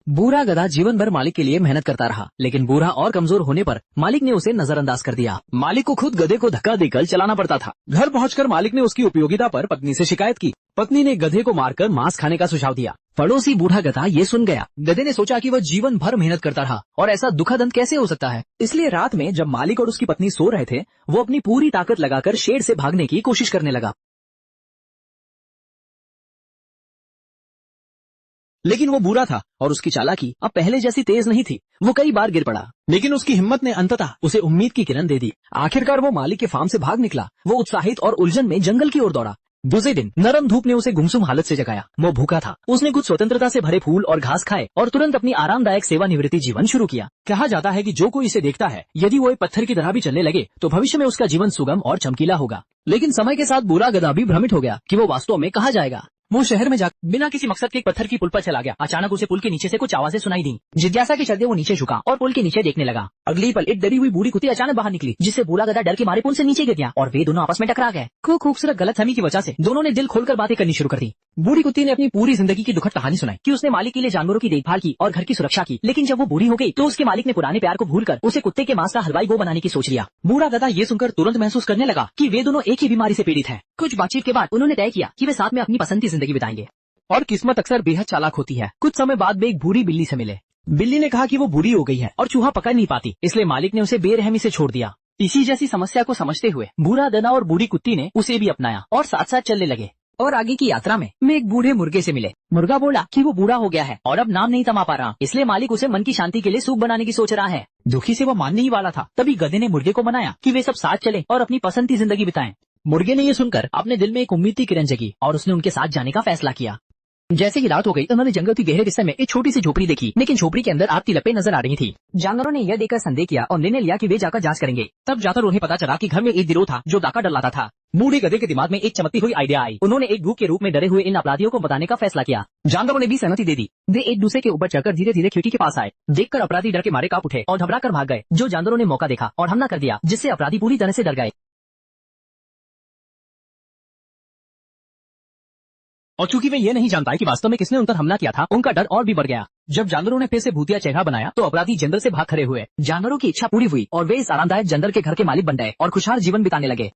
बूढ़ा गधा जीवन भर मालिक के लिए मेहनत करता रहा, लेकिन बूढ़ा और कमजोर होने पर मालिक ने उसे नजरअंदाज कर दिया। मालिक को खुद गधे को धक्का देकर चलाना पड़ता था। घर पहुंचकर मालिक ने उसकी उपयोगिता पर पत्नी से शिकायत की। पत्नी ने गधे को मारकर मांस खाने का सुझाव दिया। पड़ोसी बूढ़ा गधा ये सुन गया। गधे ने सोचा कि वह जीवन भर मेहनत करता रहा और ऐसा दुखद अंत कैसे हो सकता है। इसलिए रात में जब मालिक और उसकी पत्नी सो रहे थे, वो अपनी पूरी ताकत लगाकर शेड से भागने की कोशिश करने लगा। लेकिन वो बुरा था और उसकी चालाकी अब पहले जैसी तेज नहीं थी। वो कई बार गिर पड़ा, लेकिन उसकी हिम्मत ने अंततः उसे उम्मीद की किरण दे दी। आखिरकार वो मालिक के फार्म से भाग निकला। वो उत्साहित और उलझन में जंगल की ओर दौड़ा। दूसरे दिन नरम धूप ने उसे गुमसुम हालत से जगाया। वो भूखा था। उसने कुछ स्वतंत्रता से भरे फूल और घास खाए और तुरंत अपनी आरामदायक सेवानिवृत्ति जीवन शुरू किया। कहा जाता है कि जो कोई इसे देखता है, यदि वो एक पत्थर की तरह भी चलने लगे तो भविष्य में उसका जीवन सुगम और चमकीला होगा। लेकिन समय के साथ बूढ़ा गधा भी भ्रमित हो गया कि वो वास्तव में कहाँ जाएगा। वो शहर में जाकर बिना किसी मकसद के एक पत्थर की पुल पर चला गया। अचानक उसे पुल के नीचे से कुछ आवाजें सुनाई दी। जिज्ञासा के चलते वो नीचे झुका और पुल के नीचे देखने लगा। अगली पल एक डरी हुई बूढ़ी कुत्ती अचानक बाहर निकली, जिससे बूढ़ा गधा डर के मारे पुल से नीचे गिर गया और वे दोनों आपस में टकरा गए। खूबसूरत गलतफहमी की वजह से दोनों ने दिल खोलकर बातें करनी शुरू कर दी। बूढ़ी कुत्ती ने अपनी पूरी जिंदगी की दुखद कहानी सुनाई कि उसने मालिक के लिए जानवरों की देखभाल की और घर की सुरक्षा की, लेकिन जब वो बूढ़ी हो गई तो उसके मालिक ने पुराने प्यार को भूलकर उसे कुत्ते के मांस का हलवाई गो बनाने की सोच लिया। बूढ़ा गधा ये सुनकर तुरंत महसूस करने लगा कि वे दोनों एक ही बीमारी से पीड़ित हैं। कुछ बातचीत के बाद उन्होंने तय किया कि वे साथ में अपनी पसंद की जिंदगी बिताएंगे। और किस्मत अक्सर बेहद चालाक होती है। कुछ समय बाद वे एक बूढ़ी बिल्ली से मिले। बिल्ली ने कहा कि वो बूढ़ी हो गई है और चूहा पकड़ नहीं पाती, इसलिए मालिक ने उसे बेरहमी से छोड़ दिया। इसी जैसी समस्या को समझते हुए बूढ़ा गधा और बूढ़ी कुत्ती ने उसे भी अपनाया और साथ साथ चलने लगे। और आगे की यात्रा में वे एक बूढ़े मुर्गे से मिले। मुर्गा बोला कि वो बूढ़ा हो गया है और अब नाम नहीं तमा पा रहा, इसलिए मालिक उसे मन की शांति के लिए सूप बनाने की सोच रहा है। दुखी से वो मानने ही वाला था, तभी गधे ने मुर्गे को मनाया कि वे सब साथ चले और अपनी पसंद की जिंदगी बिताएं। मुर्गे ने ये सुनकर अपने दिल में एक उम्मीद की किरण जगी और उसने उनके साथ जाने का फैसला किया। जैसे ही रात हो गई, उन्होंने जंगल के गहरे हिस्से में एक छोटी सी झोपड़ी देखी, लेकिन झोपड़ी के अंदर आग की लपें नजर आ रही थी। जानवरों ने यह देखकर संदेह किया और निर्णय लिया कि वे जाकर जांच करेंगे। तब जाकर उन्हें पता चला कि घर में एक गिरोह था जो डाका डलाता था। बूढ़े गधे के दिमाग में एक चमकती हुई आइडिया आई। उन्होंने एक ग्रुप के रूप में डरे हुए इन अपराधियों को बताने का फैसला किया। जानवरों ने भी सहमति दे दी। वे एक दूसरे के ऊपर चढ़कर धीरे धीरे खिड़की के पास आए। देखकर अपराधी डर के मारे कांप उठे और घबरा कर भाग गए। जो जानवरों ने मौका देखा और हमला कर दिया, जिससे अपराधी पूरी तरह से डर गए। और चूंकि वे ये नहीं जानता कि वास्तव में किसने उन पर हमला किया था, उनका डर और भी बढ़ गया। जब जानवरों ने फिर से भूतिया चेहरा बनाया तो अपराधी जंगल से भाग खड़े हुए। जानवरों की इच्छा पूरी हुई और वे इस आरामदायक जंगल के घर के मालिक बन गए और खुशहाल जीवन बिताने लगे।